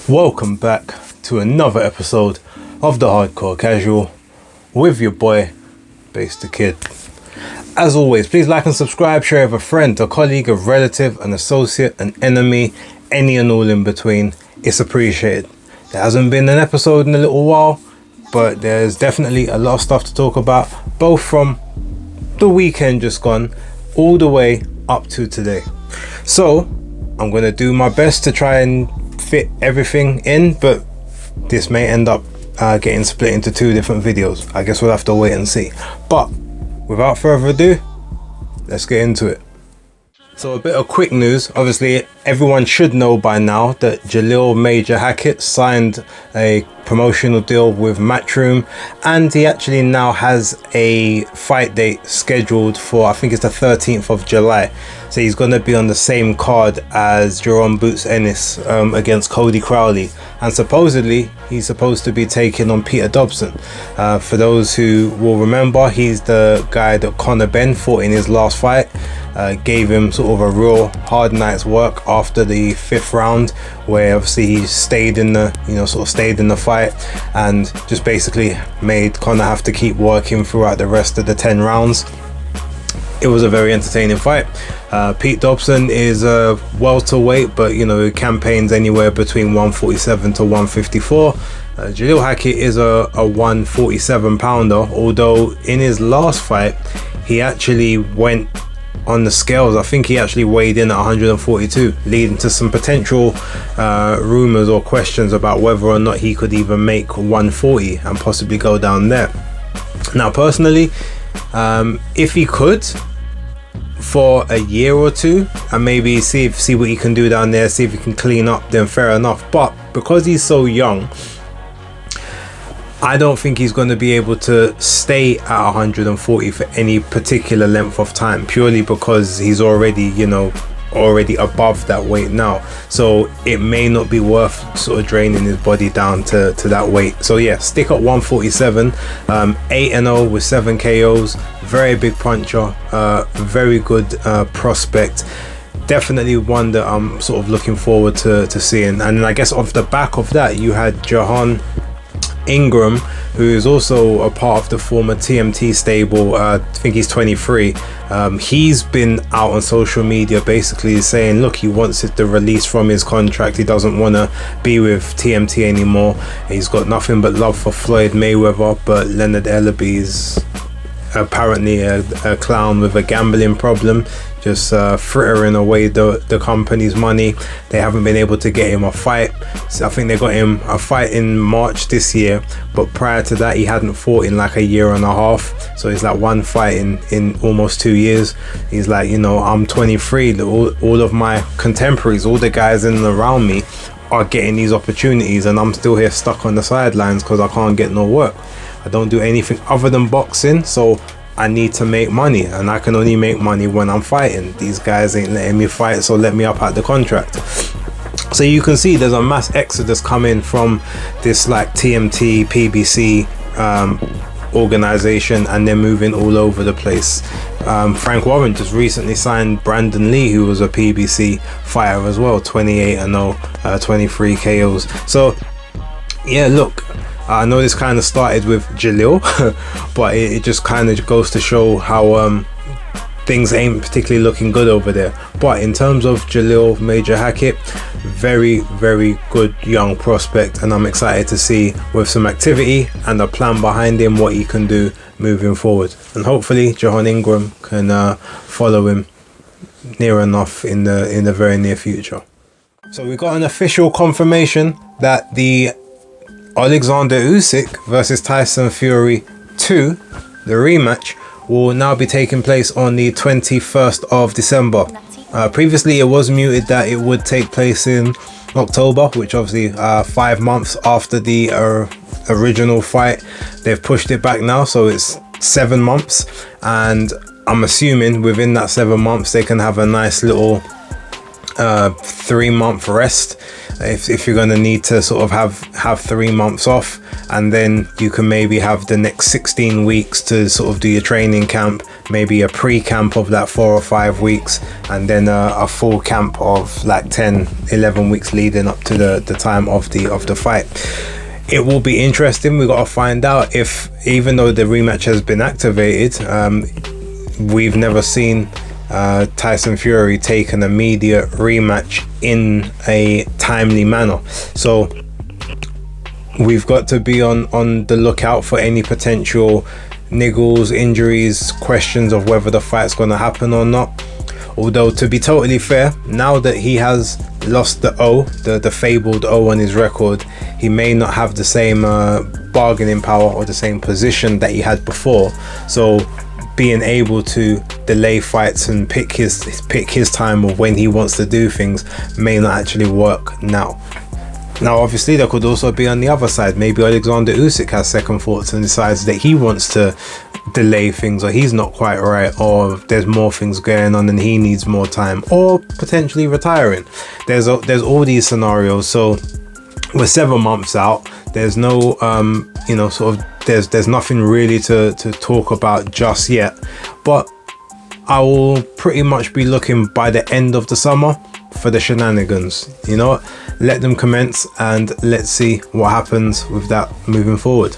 Welcome back to another episode of the Hardcore Casual with your boy, Base the Kid. As always, please like and subscribe, share with a friend, a colleague, a relative, an associate, an enemy, any and all in between. It's appreciated. There hasn't been an episode in a little while, but there's definitely a lot of stuff to talk about, both from the weekend just gone all the way up to today. So I'm going to do my best to try and fit everything in, but this may end up getting split into two different videos. I guess we'll have to wait and see. But without further ado, let's get into it. So a bit of quick news. Obviously everyone should know by now that Jalil Major Hackett signed a promotional deal with Matchroom, and he actually now has a fight date scheduled for, I think it's the 13th of July. So he's going to be on the same card as Jerome Boots Ennis against Cody Crowley, and supposedly he's supposed to be taking on Peter Dobson. For those who will remember, he's the guy that Conor Benn fought in his last fight. Gave him sort of a real hard night's work after the 5th round, where obviously he stayed in the fight and just basically made Conor have to keep working throughout the rest of the 10 rounds. It was a very entertaining fight. Pete Dobson is a welterweight, but he campaigns anywhere between 147 to 154. Jalil Hackett is a 147 pounder, although in his last fight he actually went on the scales. I think he actually weighed in at 142, leading to some potential rumors or questions about whether or not he could even make 140 and possibly go down there. Now personally, if he could for a year or two and maybe see what he can do down there, see if he can clean up, then fair enough. But because he's so young, I don't think he's going to be able to stay at 140 for any particular length of time, purely because he's already above that weight now. So it may not be worth sort of draining his body down to that weight. So yeah, stick at 147. 8-0 with 7 KOs. Very big puncher. Very good prospect. Definitely one that I'm sort of looking forward to seeing. And I guess off the back of that, you had Jahan Ingram, who is also a part of the former TMT stable. I think he's 23. He's been out on social media basically saying, look, he wants the release from his contract. He doesn't want to be with TMT anymore. He's got nothing but love for Floyd Mayweather, but Leonard Ellaby's apparently a clown with a gambling problem, just frittering away the company's money. They haven't been able to get him a fight. So I think they got him a fight in March this year, but prior to that he hadn't fought in like a year and a half. So it's like one fight in almost 2 years. He's like, I'm 23, all of my contemporaries, all the guys in and around me are getting these opportunities, and I'm still here stuck on the sidelines because I can't get no work. I don't do anything other than boxing, so I need to make money, and I can only make money when I'm fighting. These guys ain't letting me fight, so let me up at the contract. So you can see there's a mass exodus coming from this like TMT, PBC organization, and they're moving all over the place. Frank Warren just recently signed Brandon Lee, who was a PBC fighter as well, 28-0, 23 KOs. So yeah, look, I know this kind of started with Jalil, but it just kind of goes to show how things ain't particularly looking good over there. But in terms of Jalil Major Hackett, very, very good young prospect, and I'm excited to see with some activity and a plan behind him what he can do moving forward. And hopefully Jahan Ingram can follow him near enough in the very near future. So we got an official confirmation that the Alexander Usyk versus Tyson Fury 2, the rematch, will now be taking place on the 21st of December. Previously it was muted that it would take place in October, which obviously 5 months after the original fight. They've pushed it back now, so it's 7 months, and I'm assuming within that 7 months they can have a nice little 3-month rest if you're going to need to sort of have 3 months off. and then you can maybe have the next 16 weeks to sort of do your training camp, maybe a pre-camp of that 4 or 5 weeks, and then a full camp of like 10-11 weeks leading up to the time of the fight. It will be interesting. We got to find out if, even though the rematch has been activated, we've never seen Tyson Fury take an immediate rematch in a timely manner. So we've got to be on the lookout for any potential niggles, injuries, questions of whether the fight's going to happen or not. Although, to be totally fair, now that he has lost the fabled O on his record, he may not have the same bargaining power or the same position that he had before. So being able to delay fights and pick his time of when he wants to do things may not actually work now. Now, obviously, there could also be on the other side. Maybe Alexander Usyk has second thoughts and decides that he wants to delay things, or he's not quite right, or there's more things going on and he needs more time, or potentially retiring. There's all these scenarios. So we're 7 months out. There's no there's nothing really to talk about just yet, but I will pretty much be looking by the end of the summer for the shenanigans. You know what, let them commence and let's see what happens with that moving forward.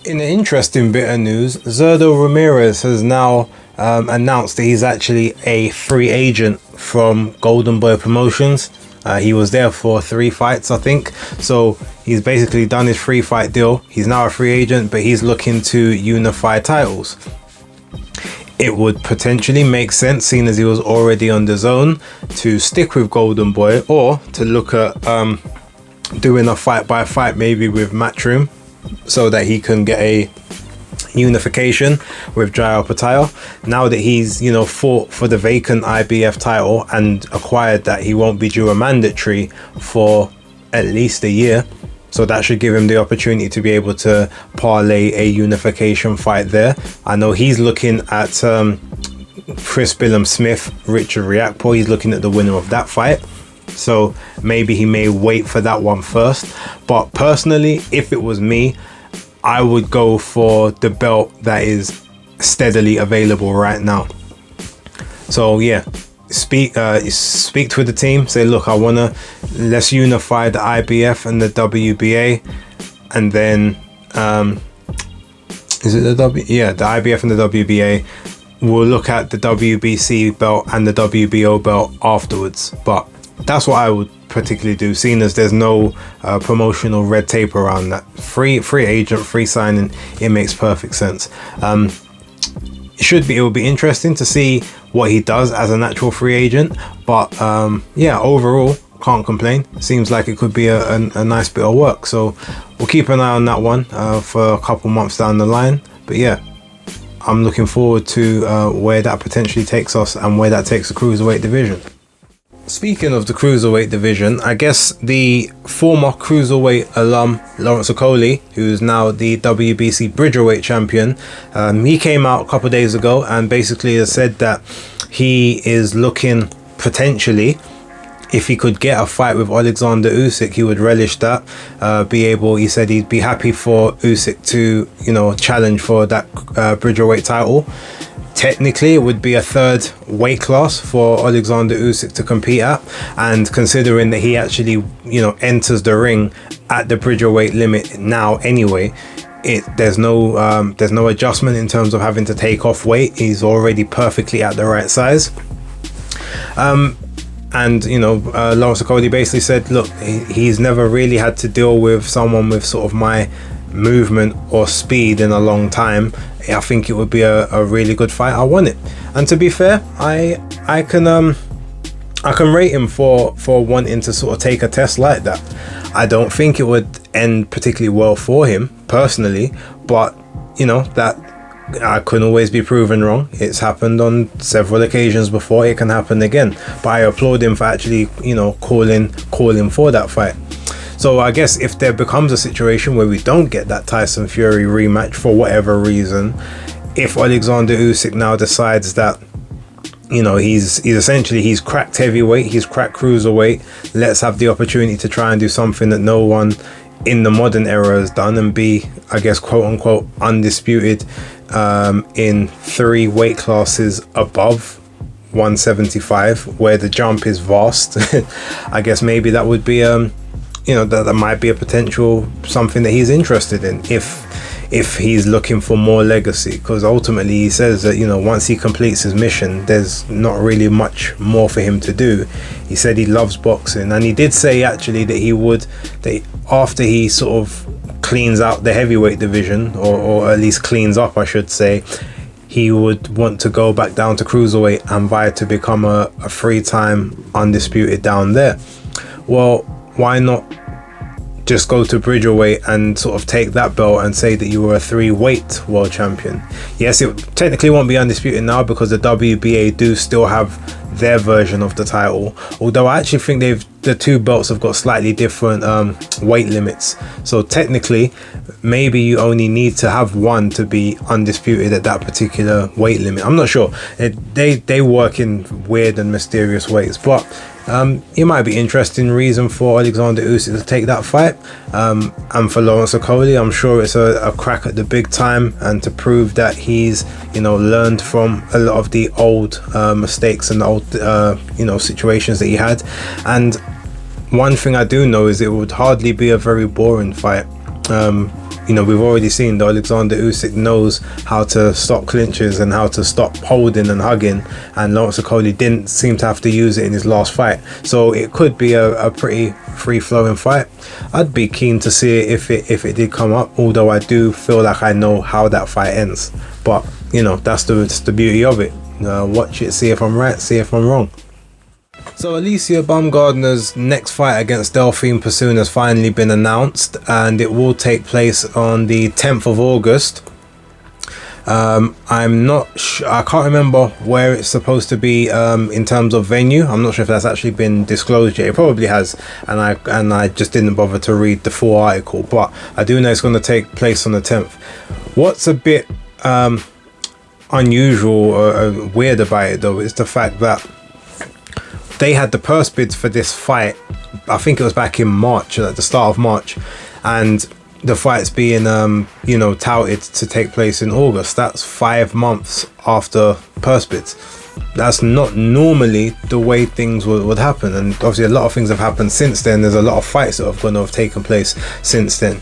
In an interesting bit of news, Zurdo Ramirez has now announced that he's actually a free agent from Golden Boy Promotions. He was there for 3 fights, I think. So he's basically done his 3-fight deal. He's now a free agent, but he's looking to unify titles. It would potentially make sense, seeing as he was already on the zone, to stick with Golden Boy, or to look at doing a fight by fight maybe with Matchroom, so that he can get a unification with Jai Opetaia. Now that he's fought for the vacant IBF title and acquired that, he won't be due a mandatory for at least a year, so that should give him the opportunity to be able to parlay a unification fight there. I know he's looking at Chris Billum-Smith, Richard Riakpo. He's looking at the winner of that fight, so maybe he may wait for that one first. But personally, if it was me, I would go for the belt that is steadily available right now. So yeah, speak to the team, say, look, let's unify the IBF and the WBA, and then the IBF and the WBA. We'll look at the WBC belt and the WBO belt afterwards. But that's what I would particularly do, seeing as there's no promotional red tape around that. Free agent, free signing, it makes perfect sense. It will be interesting to see what he does as a natural free agent, but overall, can't complain. Seems like it could be a nice bit of work, so we'll keep an eye on that one for a couple months down the line. But yeah, I'm looking forward to where that potentially takes us and where that takes the Cruiserweight division. Speaking of the Cruiserweight division, I guess the former Cruiserweight alum Lawrence Okolie, who's now the WBC Bridgerweight champion, he came out a couple of days ago and basically has said that he is looking, potentially, if he could get a fight with Alexander Usyk, he would relish that. He said he'd be happy for Usyk to, challenge for that Bridgerweight title. Technically, it would be a 3rd weight class for Alexander Usyk to compete at, and considering that he actually, enters the ring at the Bridgerweight limit now anyway, there's no adjustment in terms of having to take off weight. He's already perfectly at the right size. Lawrence Okolie basically said, look, he's never really had to deal with someone with sort of my movement or speed in a long time. I think it would be a really good fight. I want it, and to be fair, I can rate him for wanting to sort of take a test like that. I don't think it would end particularly well for him personally, but that I couldn't always be proven wrong. It's happened on several occasions before. It can happen again. But I applaud him for actually calling for that fight. So I guess if there becomes a situation where we don't get that Tyson Fury rematch for whatever reason, if Alexander Usyk now decides that he's cracked heavyweight, he's cracked cruiserweight, let's have the opportunity to try and do something that no one in the modern era has done, and be, I guess, quote unquote undisputed in 3 weight classes above 175, where the jump is vast. I guess maybe that would be that might be a potential something that he's interested in if he's looking for more legacy, because ultimately he says that once he completes his mission, there's not really much more for him to do. He said he loves boxing, and he did say actually that after he sort of cleans out the heavyweight division, or at least cleans up, I should say, he would want to go back down to cruiserweight and vie to become a 3-time undisputed down there. Well, why not just go to Bridgerweight and sort of take that belt and say that you were a 3-weight world champion? Yes, it technically won't be undisputed now because the WBA do still have their version of the title, although I actually think the 2 belts have got slightly different weight limits. So technically maybe you only need to have 1 to be undisputed at that particular weight limit. I'm not sure. They work in weird and mysterious ways, but it might be interesting reason for Alexander Usyk to take that fight, and for Lawrence Okolie, I'm sure it's a crack at the big time, and to prove that he's learned from a lot of the old mistakes and old situations that he had. And one thing I do know is it would hardly be a very boring fight. We've already seen that Alexander Usyk knows how to stop clinches and how to stop holding and hugging, and Lawrence Okolie didn't seem to have to use it in his last fight. So it could be a pretty free-flowing fight. I'd be keen to see it if it did come up, although I do feel like I know how that fight ends. But that's the beauty of it. Watch it, see if I'm right, see if I'm wrong. So Alycia Baumgardner's next fight against Delphine Persoon has finally been announced, and it will take place on the 10th of August. I'm not sure, I can't remember where it's supposed to be in terms of venue. I'm not sure if that's actually been disclosed yet. It probably has, and I just didn't bother to read the full article, but I do know it's going to take place on the 10th. What's a bit unusual or weird about it though is the fact that they had the purse bids for this fight, I think it was back in March, at the start of March, and the fight's being touted to take place in August. That's 5 months after purse bids. That's not normally the way things would happen, and obviously a lot of things have happened since then. There's a lot of fights that have going to have taken place since then.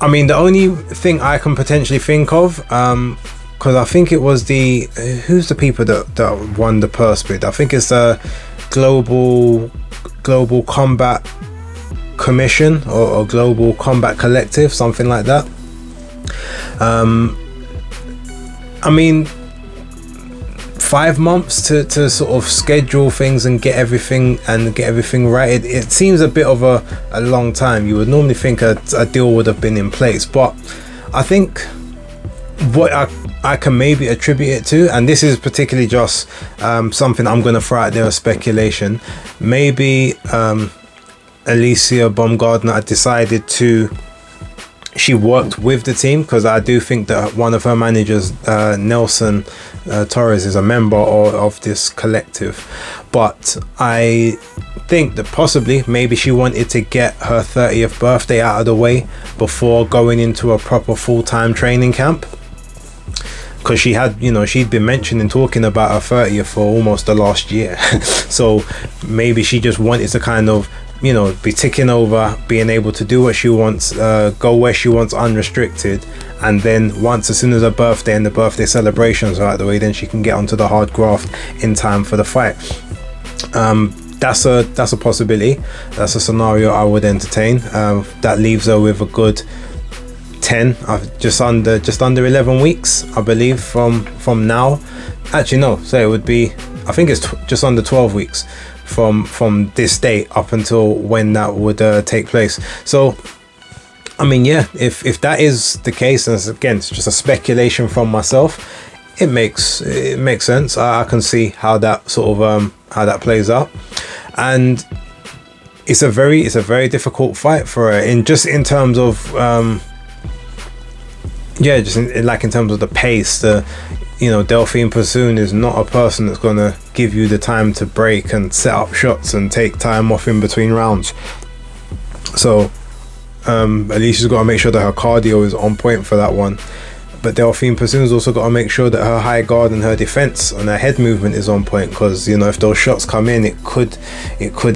I mean, the only thing I can potentially think of, because I think it was who's the people that won the purse bid? I think it's the Global Combat Commission or Global Combat Collective, something like that. I mean, 5 months to sort of schedule things and get everything right. It seems a bit of a long time. You would normally think a deal would have been in place, but I think what I can maybe attribute it to, and this is particularly just something I'm going to throw out there as speculation, maybe Alycia Baumgardner had decided she worked with the team, because I do think that one of her managers, Nelson Torres, is a member of this collective. But I think that possibly maybe she wanted to get her 30th birthday out of the way before going into a proper full-time training camp, because she had, she'd been talking about her 30th for almost the last year. So maybe she just wanted to kind of be ticking over, being able to do what she wants, go where she wants unrestricted, and then as soon as her birthday and the birthday celebrations are out of the way, then she can get onto the hard graft in time for the fight. That's a possibility. That's a scenario I would entertain. That leaves her with a good 10, just under 11 weeks, I believe, from now. Actually no, so it would be, I think it's just under 12 weeks from this date up until when that would take place. So I mean, yeah, if that is the case, and again it's just a speculation from myself, it makes sense. I can see how that sort of how that plays out, and it's a very difficult fight for her in terms of in terms of the pace. Delphine Persoon is not a person that's going to give you the time to break and set up shots and take time off in between rounds. So Alicia's got to make sure that her cardio is on point for that one. But Delphine Pursune's also got to make sure that her high guard and her defense and her head movement is on point, because you know, if those shots come in, it could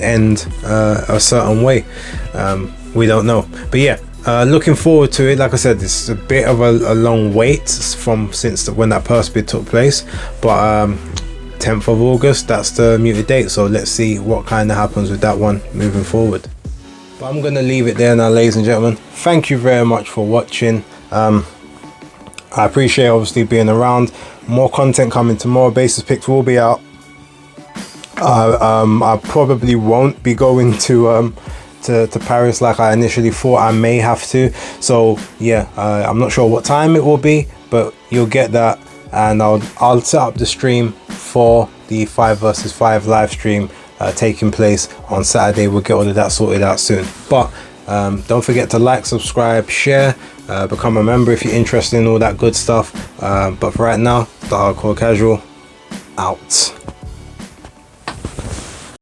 end a certain way. We don't know, but yeah, looking forward to it. Like I said, it's a bit of a long wait since when that purse bid took place, but 10th of August, that's the muted date, so let's see what kind of happens with that one moving forward. But I'm gonna leave it there now, ladies and gentlemen. Thank you very much for watching. I appreciate obviously being around. More content coming tomorrow. Basis picks will be out. I probably won't be going to Paris like I initially thought. I may have to, so yeah, I'm not sure what time it will be, but you'll get that, and I'll set up the stream for the 5 versus 5 live stream taking place on Saturday. We'll get all of that sorted out soon, but don't forget to like, subscribe, share, become a member if you're interested in all that good stuff. But for right now, the Hardcore Casual out.